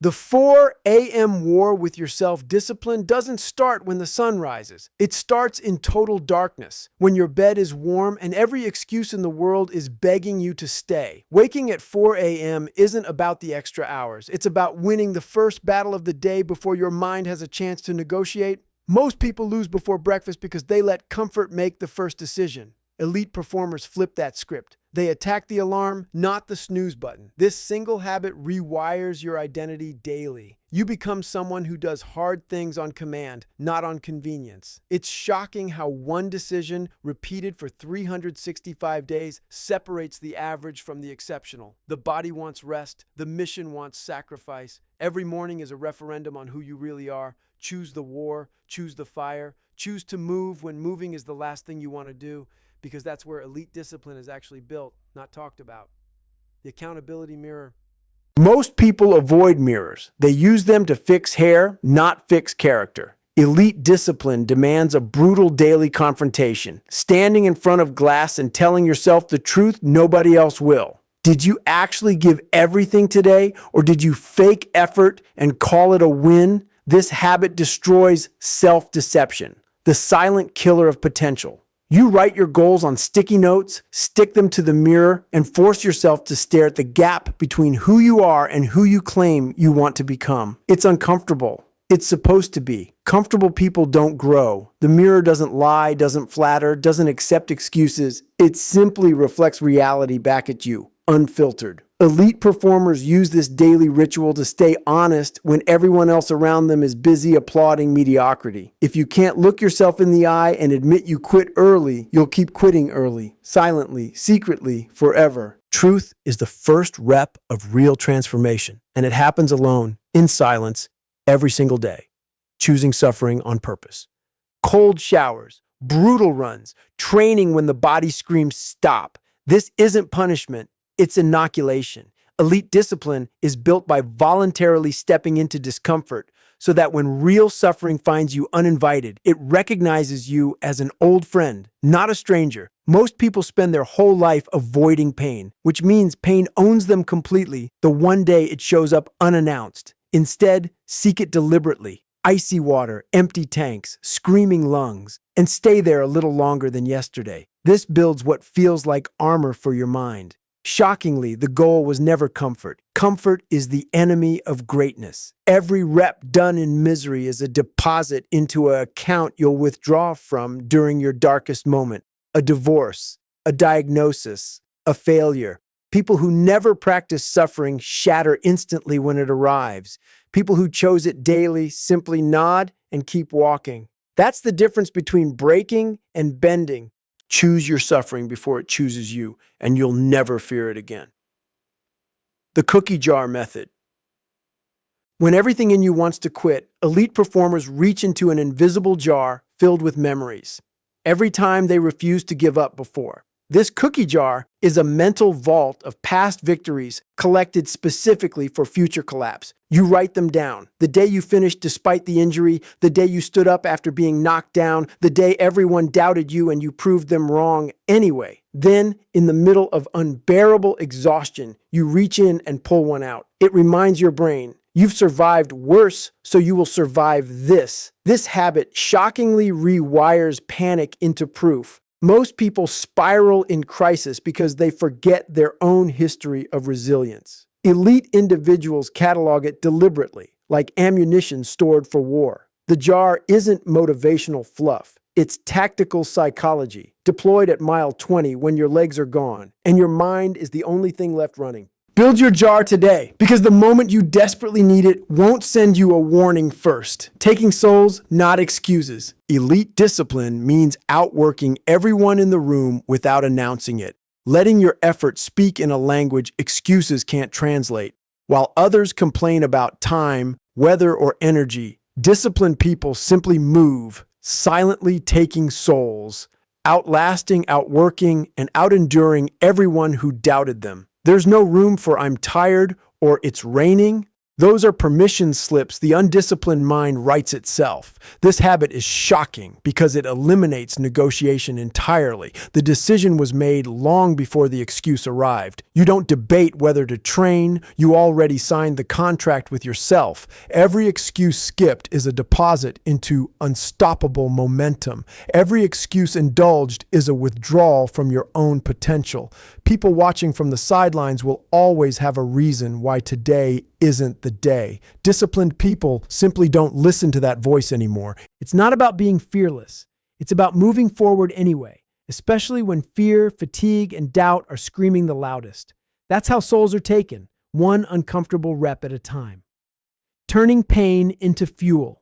The 4 a.m. war with your self-discipline doesn't start when the sun rises. It starts in total darkness, when your bed is warm and every excuse in the world is begging you to stay. Waking at 4 a.m. isn't about the extra hours. It's about winning the first battle of the day before your mind has a chance to negotiate. Most people lose before breakfast because they let comfort make the first decision. Elite performers flip that script. They attack the alarm, not the snooze button. This single habit rewires your identity daily. You become someone who does hard things on command, not on convenience. It's shocking how one decision, repeated for 365 days, separates the average from the exceptional. The body wants rest. The mission wants sacrifice. Every morning is a referendum on who you really are. Choose the war. Choose the fire. Choose to move when moving is the last thing you want to do, because that's where elite discipline is actually built, not talked about. The accountability mirror. Most people avoid mirrors. They use them to fix hair, not fix character. Elite discipline demands a brutal daily confrontation, standing in front of glass and telling yourself the truth nobody else will. Did you actually give everything today, or did you fake effort and call it a win? This habit destroys self-deception, the silent killer of potential. You write your goals on sticky notes, stick them to the mirror, and force yourself to stare at the gap between who you are and who you claim you want to become. It's uncomfortable. It's supposed to be. Comfortable people don't grow. The mirror doesn't lie, doesn't flatter, doesn't accept excuses. It simply reflects reality back at you, unfiltered. Elite performers use this daily ritual to stay honest when everyone else around them is busy applauding mediocrity. If you can't look yourself in the eye and admit you quit early, you'll keep quitting early, silently, secretly, forever. Truth is the first rep of real transformation, and it happens alone, in silence, every single day. Choosing suffering on purpose. Cold showers, brutal runs, training when the body screams stop. This isn't punishment. It's inoculation. Elite discipline is built by voluntarily stepping into discomfort so that when real suffering finds you uninvited, it recognizes you as an old friend, not a stranger. Most people spend their whole life avoiding pain, which means pain owns them completely the one day it shows up unannounced. Instead, seek it deliberately. Icy water, empty tanks, screaming lungs, and stay there a little longer than yesterday. This builds what feels like armor for your mind. Shockingly, the goal was never comfort. Comfort is the enemy of greatness. Every rep done in misery is a deposit into an account you'll withdraw from during your darkest moment. A divorce, a diagnosis, a failure. People who never practice suffering shatter instantly when it arrives. People who chose it daily simply nod and keep walking. That's the difference between breaking and bending. Choose your suffering before it chooses you, and you'll never fear it again. The cookie jar method. When everything in you wants to quit, elite performers reach into an invisible jar filled with memories. Every time they refuse to give up before. This cookie jar is a mental vault of past victories collected specifically for future collapse. You write them down. The day you finished despite the injury, the day you stood up after being knocked down, the day everyone doubted you and you proved them wrong anyway. Then, in the middle of unbearable exhaustion, you reach in and pull one out. It reminds your brain, you've survived worse, so you will survive this. This habit shockingly rewires panic into proof. Most people spiral in crisis because they forget their own history of resilience. Elite individuals catalog it deliberately, like ammunition stored for war. The jar isn't motivational fluff. It's tactical psychology, deployed at mile 20 when your legs are gone, and your mind is the only thing left running. Build your jar today, because the moment you desperately need it won't send you a warning first. Taking souls, not excuses. Elite discipline means outworking everyone in the room without announcing it. Letting your effort speak in a language excuses can't translate. While others complain about time, weather, or energy, disciplined people simply move, silently taking souls, outlasting, outworking, and outenduring everyone who doubted them. There's no room for "I'm tired" or "it's raining." Those are permission slips the undisciplined mind writes itself. This habit is shocking because it eliminates negotiation entirely. The decision was made long before the excuse arrived. You don't debate whether to train, you already signed the contract with yourself. Every excuse skipped is a deposit into unstoppable momentum. Every excuse indulged is a withdrawal from your own potential. People watching from the sidelines will always have a reason why today isn't the day. Disciplined people simply don't listen to that voice anymore. It's not about being fearless. It's about moving forward anyway, especially when fear, fatigue, and doubt are screaming the loudest. That's how souls are taken, one uncomfortable rep at a time. Turning pain into fuel.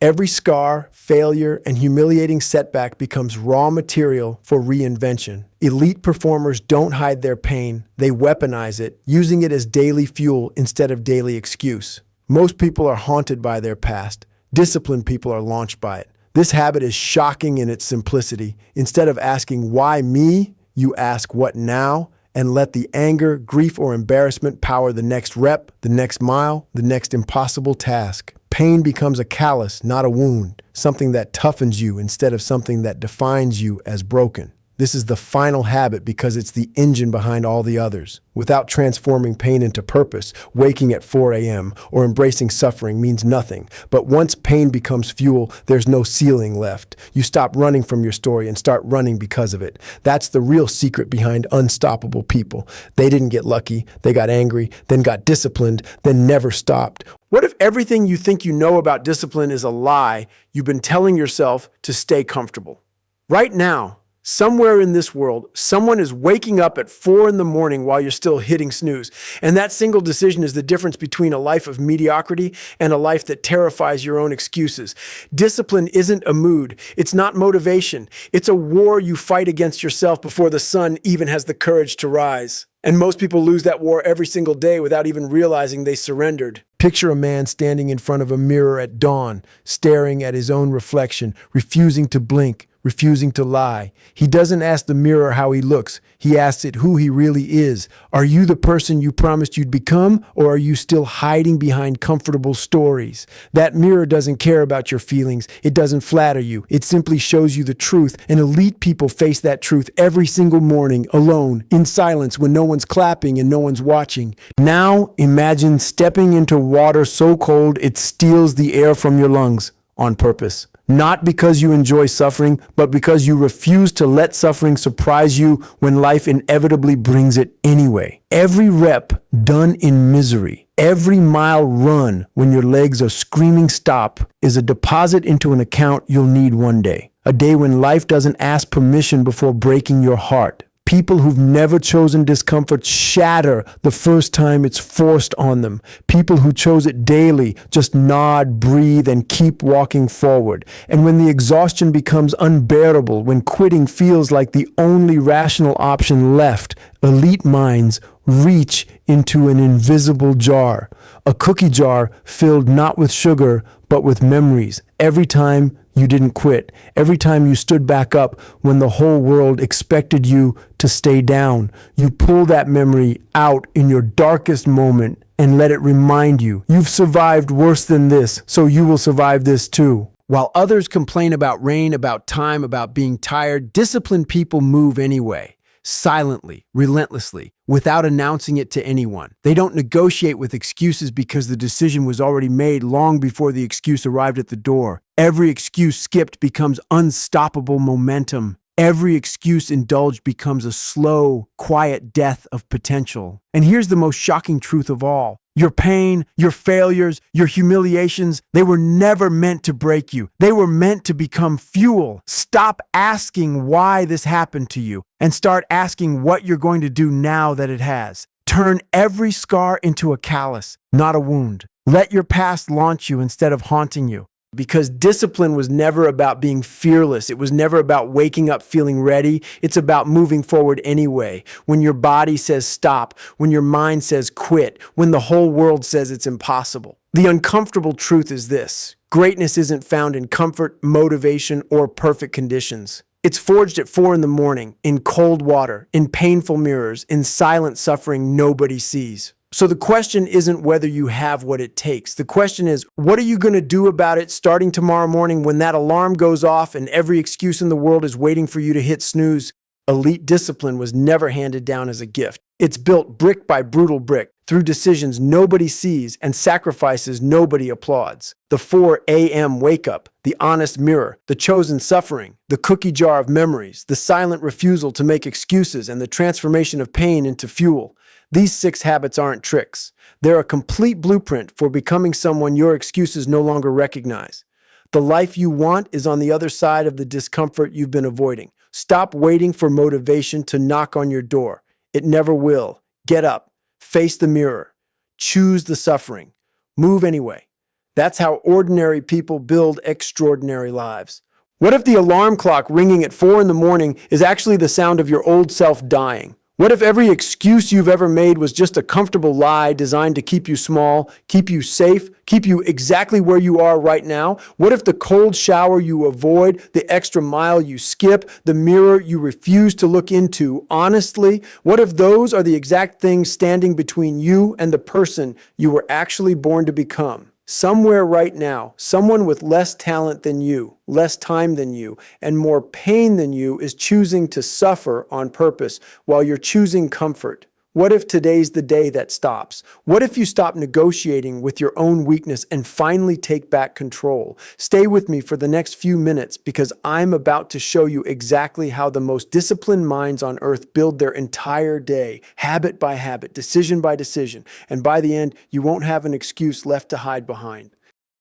Every scar, failure, and humiliating setback becomes raw material for reinvention. Elite performers don't hide their pain, they weaponize it, using it as daily fuel instead of daily excuse. Most people are haunted by their past. Disciplined people are launched by it. This habit is shocking in its simplicity. Instead of asking, why me? You ask, what now? And let the anger, grief, or embarrassment power the next rep, the next mile, the next impossible task. Pain becomes a callus, not a wound, something that toughens you instead of something that defines you as broken. This is the final habit because it's the engine behind all the others. Without transforming pain into purpose, waking at 4 a.m. or embracing suffering means nothing. But once pain becomes fuel, there's no ceiling left. You stop running from your story and start running because of it. That's the real secret behind unstoppable people. They didn't get lucky, they got angry, then got disciplined, then never stopped. What if everything you think you know about discipline is a lie you've been telling yourself to stay comfortable? Right now, somewhere in this world, someone is waking up at 4 a.m. while you're still hitting snooze. And that single decision is the difference between a life of mediocrity and a life that terrifies your own excuses. Discipline isn't a mood. It's not motivation. It's a war you fight against yourself before the sun even has the courage to rise. And most people lose that war every single day without even realizing they surrendered. Picture a man standing in front of a mirror at dawn, staring at his own reflection, refusing to blink, refusing to lie. He doesn't ask the mirror how he looks. He asks it who he really is. Are you the person you promised you'd become, or are you still hiding behind comfortable stories? That mirror doesn't care about your feelings. It doesn't flatter you. It simply shows you the truth, and elite people face that truth every single morning, alone, in silence, when no one's clapping and no one's watching. Now, imagine stepping into water so cold it steals the air from your lungs on purpose. Not because you enjoy suffering, but because you refuse to let suffering surprise you when life inevitably brings it anyway. Every rep done in misery, every mile run when your legs are screaming stop is a deposit into an account you'll need one day. A day when life doesn't ask permission before breaking your heart. People who've never chosen discomfort shatter the first time it's forced on them. People who chose it daily just nod, breathe, and keep walking forward. And when the exhaustion becomes unbearable, when quitting feels like the only rational option left, elite minds reach into an invisible jar. A cookie jar filled not with sugar, but with memories. Every time you didn't quit. Every time you stood back up when the whole world expected you to stay down, you pull that memory out in your darkest moment and let it remind you, you've survived worse than this, so you will survive this too. While others complain about rain, about time, about being tired, disciplined people move anyway. Silently, relentlessly, without announcing it to anyone. They don't negotiate with excuses because the decision was already made long before the excuse arrived at the door. Every excuse skipped becomes unstoppable momentum. Every excuse indulged becomes a slow, quiet death of potential. And here's the most shocking truth of all. Your pain, your failures, your humiliations, they were never meant to break you. They were meant to become fuel. Stop asking why this happened to you and start asking what you're going to do now that it has. Turn every scar into a callus, not a wound. Let your past launch you instead of haunting you. Because discipline was never about being fearless. It was never about waking up feeling ready. It's about moving forward anyway. When your body says stop, when your mind says quit, when the whole world says it's impossible. The uncomfortable truth is this: greatness isn't found in comfort, motivation, or perfect conditions. It's forged at 4 a.m, in cold water, in painful mirrors, in silent suffering nobody sees. So the question isn't whether you have what it takes. The question is, what are you going to do about it starting tomorrow morning when that alarm goes off and every excuse in the world is waiting for you to hit snooze? Elite discipline was never handed down as a gift. It's built brick by brutal brick through decisions nobody sees and sacrifices nobody applauds. The 4 a.m. wake up, the honest mirror, the chosen suffering, the cookie jar of memories, the silent refusal to make excuses, and the transformation of pain into fuel. These 6 habits aren't tricks. They're a complete blueprint for becoming someone your excuses no longer recognize. The life you want is on the other side of the discomfort you've been avoiding. Stop waiting for motivation to knock on your door. It never will. Get up. Face the mirror. Choose the suffering. Move anyway. That's how ordinary people build extraordinary lives. What if the alarm clock ringing at 4 in the morning is actually the sound of your old self dying? What if every excuse you've ever made was just a comfortable lie designed to keep you small, keep you safe, keep you exactly where you are right now? What if the cold shower you avoid, the extra mile you skip, the mirror you refuse to look into, honestly, what if those are the exact things standing between you and the person you were actually born to become? Somewhere right now, someone with less talent than you, less time than you, and more pain than you is choosing to suffer on purpose while you're choosing comfort. What if today's the day that stops? What if you stop negotiating with your own weakness and finally take back control? Stay with me for the next few minutes because I'm about to show you exactly how the most disciplined minds on earth build their entire day, habit by habit, decision by decision, and by the end, you won't have an excuse left to hide behind.